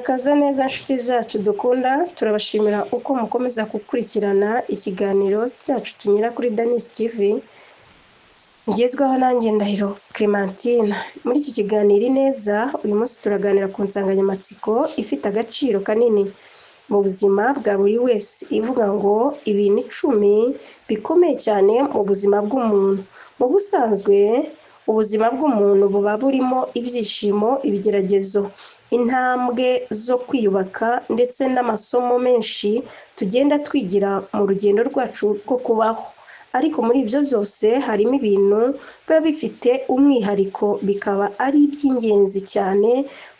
Murakaza neza nshuti zacu dukunda, turabashimira uko mukomeza gukurikirana ikiganiro cyacu tunyura kuri Danis TV, ngezwaho nanjye Ndahiro Clementine. Muri iki kiganiro neza, uyu munsi turaganira ku nsanganyamatsiko ifite agaciro kanini mu buzima bwa buri wese, ivuga ngo ibintu 10 bikomeye cyane mu buzima bw'umuntu. Mu busanzwe ubuzima bw'umuntu buba burimo ibyishimo, ibigeragezo, intambwe zo kwiyubaka ndetse n'amasomo menshi tugenda twigira mu rugendo rwacu rwo kubaho. Ariko muri ibyo byose harimo ibintu biba bifite umwihariko, bikaba ari iby'ingenzi cyane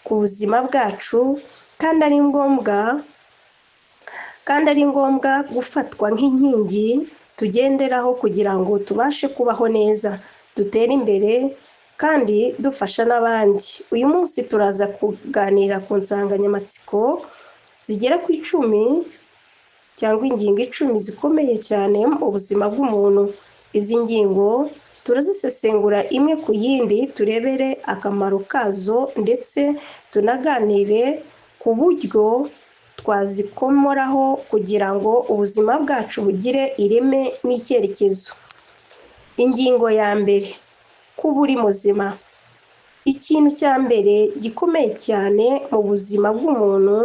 ku buzima bwacu, kandi ari ngombwa gufatwa nk'inkingi tugenderaho kugira ngo tubashe kubaho neza, dutere imbere kandi dufasha n'abandi. Uyu munsi turaza kuganira ku nsanganyamatsiko zigera ku 10 cyangwa ingingo 10 zikomeye cyane mu buzima bw'umuntu. Izi ngingo turazisesengura imwe ku yindi, turebere akamaro kazo ndetse tunaganire ku buryo twazikomoraho kugira ngo ubuzima bwacu bugire ireme n'icyerekezo. Ingingo ya mbere: kuba uri muzima. Ikintu cya mbere gikomeye cyane mu buzima bw'umuntu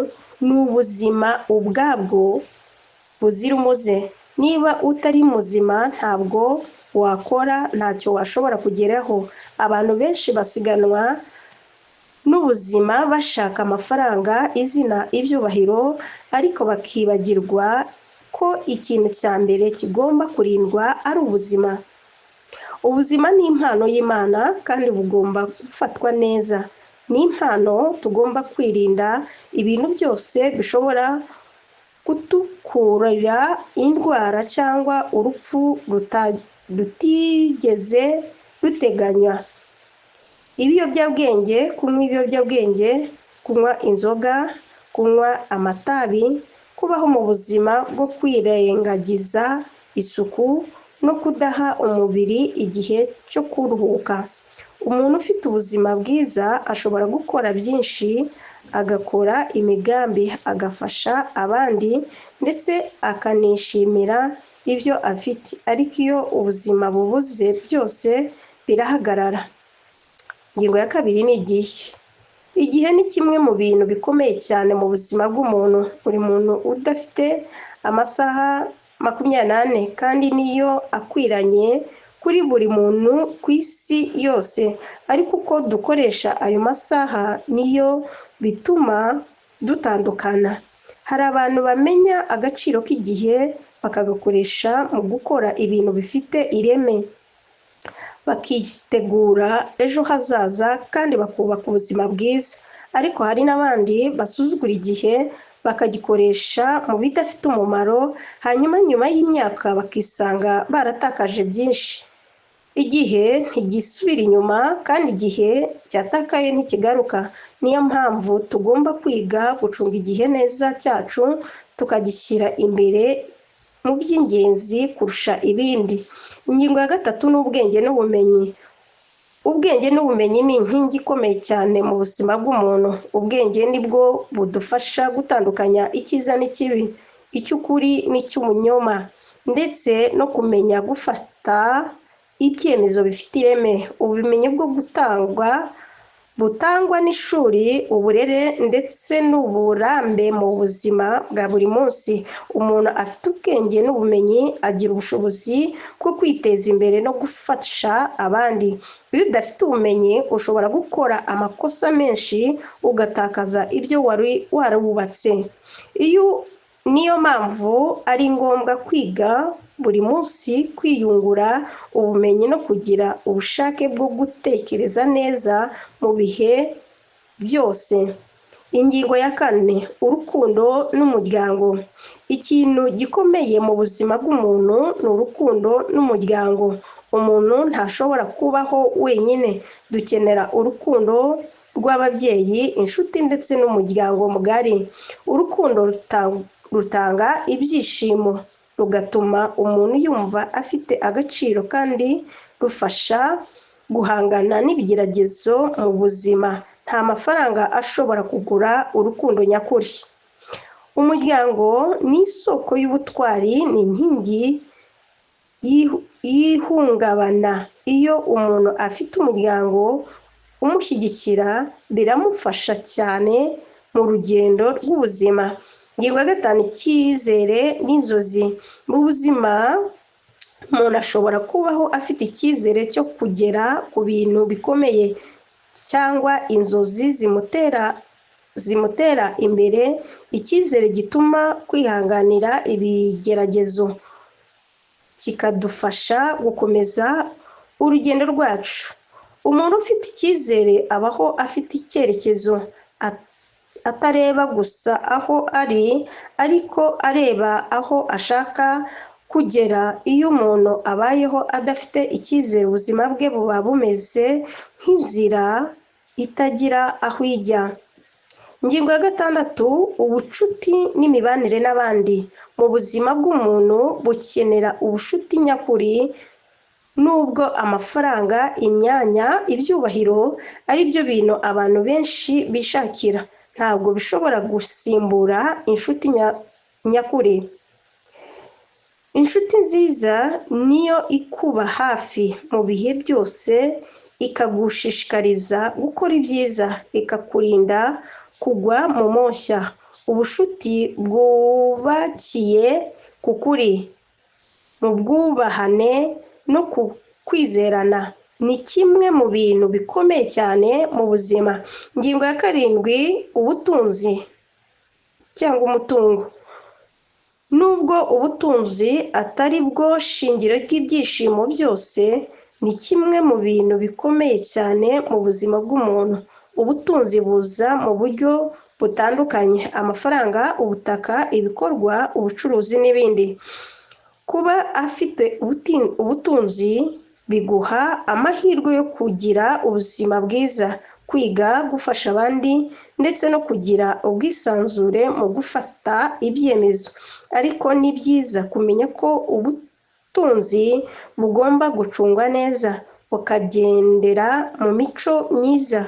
ni ubuzima ubwabwo buzira umuze. Niba utari muzima ntabwo wakora, ntacyo washobora kugeraho. Abantu benshi basiganwa n'ubuzima bashaka amafaranga, izina, ibyubahiro, ariko bakibagirwa ko ikintu cya mbere kigomba kurindwa ari ubuzima. Ubuzima ni impano y'Imana kandi bugomba gufatwa neza. Ni impano tugomba kwirinda ibintu byose bishobora kudukururira indwara cyangwa urupfu rutigeze ruteganywa. Ibiyobyabwenge, kunywa ibiyobyabwenge, kunywa inzoga, kunywa amatabi, kubaho mu buzima bwo kwirengagiza isuku no kudaha umubiri igihe cyo kuruhuka. Umuntu ufite ubuzima bwiza ashobora gukora byinshi, agakora imigambi, agafasha abandi ndetse akanishimira ibyo afite. Ariko iyo ubuzima bubuze, byose birahagarara. Ingingo ya kabiri ni igihe. Igihe ni kimwe mu bintu bikomeye cyane mu buzima bw'umuntu. Buri muntu udafite amasaha 24 kandi niyo akwiranye kuri buri muntu ku isi yose, ariko uko dukoresha ayo masaha niyo bituma dutandukana. Hari abantu bamenya agaciro k'igihe bakagakoresha mu gukora ibintu bifite ireme, bakitegura ejo hazaza kandi bakubaka ubuzima bwiza. Ariko hari n'abandi basuzugura igihe bakagikoresha mu bidafite umumaro, hanyuma nyuma y'imyaka bakisanga baratakaje byinshi. Igihe ntigisubira inyuma kandi igihe cyatakaye ntikigaruka. Niyo mpamvu tugomba kwiga gucunga igihe neza cyacu, tukagishyira imbere mu by'ingenzi kurusha ibindi. Ingingo ya gatatu ni ubwenge n'ubumenyi. Ubwenge n'ubumenyi ni inkingi ikomeye cyane mu buzima bw'umuntu. Ubwenge nibwo budufasha gutandukanya icyiza n'ikibi, icy'ukuri n'icy'umunyoma, ndetse no kumenya gufata ibyemezo bifite ireme. Ubumenyi bwo butangwa n'ishuri, uburere ndetse n'uburambe mu buzima bwa buri munsi. Umuntu afite ubwenge n'ubumenyi agira ubushobozi bwo kwiteza imbere no gufasha abandi. Iyo udafite ubumenyi ushobora gukora amakosa menshi, ugatakaza ibyo wari warubatse. Niyo mpamvu ari ngombwa kwiga buri munsi, kwiyungura ubumenyi no kugira ubushake bwo gutekereza neza mu bihe byose. Ingingo ya 4: urukundo n'umuryango. Ikintu gikomeye mu buzima bw'umuntu ni urukundo n'umuryango. Umuntu ntashobora kubaho wenyine. Dukenera urukundo rw'ababyeyi, inshuti ndetse n'umuryango mugari. Urukundo rutanga ibyishimo, rugatuma umuntu yumva afite agaciro kandi rufasha guhangana n'ibigeragezo mu buzima. nta mafaranga ashobora kugura urukundo nyakuri. Umuryango ni isoko y'ubutwari, ni inkingi y'ihungabana. Iyo umuntu afite umuryango umushyigikira biramufasha cyane mu rugendo rw'ubuzima. Ingingo ya 5, icyizere n'inzozi. Mu buzima umuntu ashobora kubaho afite icyizere cyo kugera ku bintu bikomeye cyangwa inzozi zimutera imbere. Icyizere gituma kwihanganira ibigeragezo, kikadufasha gukomeza urugendo rwacu. Umuntu ufite icyizere abaho afite icyerekezo, atareba gusa aho ari, ariko areba aho ashaka kugera. Iyo umuntu abayeho adafite icyizere, ubuzima bwe buba bumeze nk'inzira itagira aho ijya. Ingingo ya 6, ubucuti n'imibanire n'abandi. Mu buzima bw'umuntu bukenera ubucuti nyakuri. Nubwo amafaranga, imyanya, ibyubahiro ari byo bintu abantu benshi bishakira, ntabwo bishobora gusimbura inshuti nyakuri. Inshuti nziza niyo ikuba hafi mu bihe byose, ikagushishikariza gukora ibyiza, ikakurinda kugwa mu moshya. Ubucuti bwubakiye ku kuri, mu bwubahane no ku kwizerana ni kimwe mu bintu bikomeye cyane mu buzima. Ingingo ya 7, ubutunzi cyangwa umutungo. Nubwo ubutunzi atari bwo shingiro ry'ibyishimo byose, ni kimwe mu bintu bikomeye cyane mu buzima bw'umuntu. Ubutunzi buza mu buryo butandukanye: amafaranga, ubutaka, ibikorwa, ubucuruzi n'ibindi. Kuba afite ubutunzi biguha amahirwe yo kugira ubuzima bwiza, kwiga, gufasha abandi ndetse no kugira ubwisanzure mu gufata ibyemezo. Ariko ni byiza kumenya ko ubutunzi bugomba gucungwa neza, bukagendera mu mico myiza,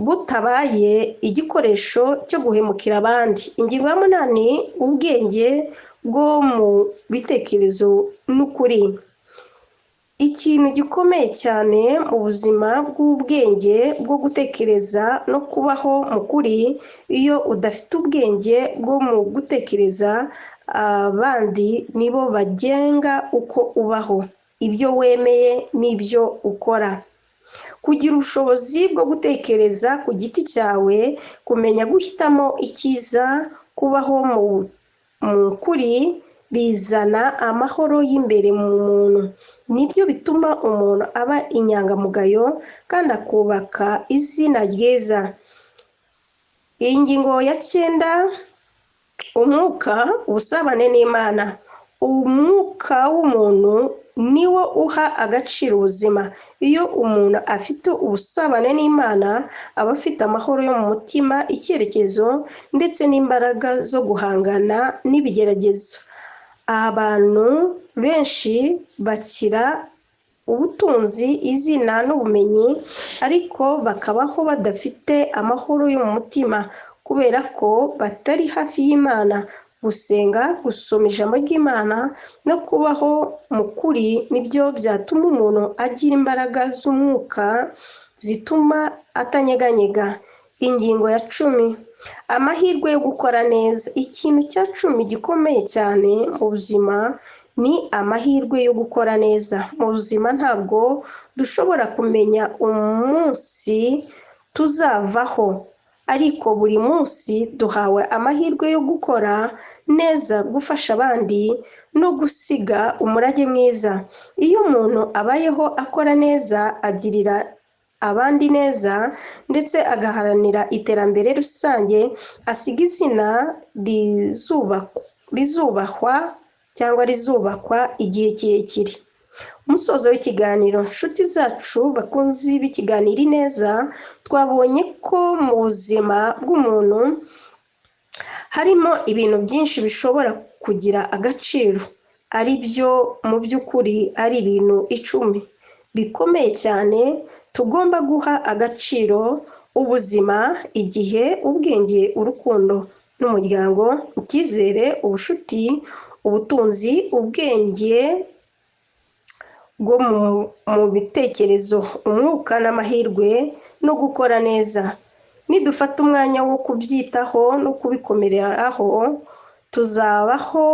butabaye igikoresho cyo guhemukira abandi. Ingingo ya 8, ubwenge bwo mu bitekerezo n'ukuri. Ikintu gikomeye cyane mu buzima bw'ubwenge bwo gutekereza no kubaho mu kuri. Iyo udafite ubwenge bwo mu gutekereza, abandi nibo bagenga uko ubaho, ibyo wemeye n'ibyo ukora. Kugira ubushobozi bwo gutekereza ku giti cyawe, kumenya guhitamo icyiza, kubaho mu kuri, bizana amahoro y'imbere mu muntu. Nibyo bituma umuntu aba inyangamugayo kandi akubaka izina ryiza. Iyi ngingo ya 9, umwuka, ubusabane n'Imana. Umwuka w'umuntu niwo uha agaciro ubuzima. Iyo umuntu afite ubusabane n'Imana, aba afite amahoro yo mu mutima, icyerekezo ndetse n'imbaraga zo guhangana n'ibigeragezo. Abantu benshi bakira ubutunzi, izina n'ubumenyi, ariko bakabaho badafite amahoro yo mu mutima kubera ko batari hafi y'Imana. Gusenga, gusoma ijambo ry'Imana no kubaho mu kuri nibyo byatuma umuntu agira imbaraga z'umwuka zituma atanyeganyega. Ingingo ya 10, amahirwe yo gukora neza. Ikintu cya 10 gikomeye cyane mu buzima ni amahirwe yo gukora neza. Mu buzima ntabwo dushobora kumenya umunsi tuzavaho, ariko buri munsi duhawe amahirwe yo gukora neza, gufasha abandi no gusiga umurage mwiza. Iyo umuntu abayeho akora neza, agirira abandi neza ndetse agaharanira iterambere rusange, asiga izina rizubakwa igihe kirekire. Umusozo w'ikiganiro. Inshuti zacu, bakunzi b'ikiganiro Ineza, twabonye ko mu buzima bw'umuntu harimo ibintu byinshi bishobora kugira agaciro, ari byo mu by'ukuri ari ibintu 10 bikomeye cyane tugomba guha agaciro ubuzima, igihe, ubwenge, urukundo n'umuryango, icyizere, ubushuti, ubutunzi, ubwenge bwo mu bitekerezo, umwuka n'amahirwe no gukora neza. Nidufata umwanya wo kubyitaho no kubikomereraho, tuzabaho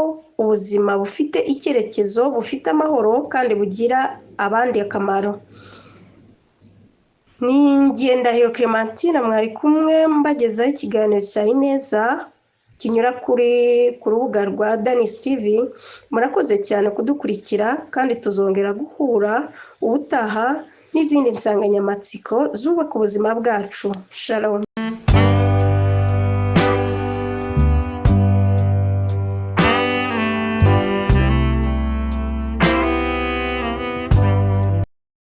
ubuzima bufite icyerekezo, bufite amahoro kandi bugira abandi akamaro. Ni Ngendahiro Clementine mwari kumwe mbagezaho ikiganiro cya Ineza kinyura ku rubuga rwa Danis TV. Murakoze cyane kudukurikira kandi tuzongera guhura ubutaha n'izindi nsanganyamatsiko zubaka ubuzima bwacu. Shalom.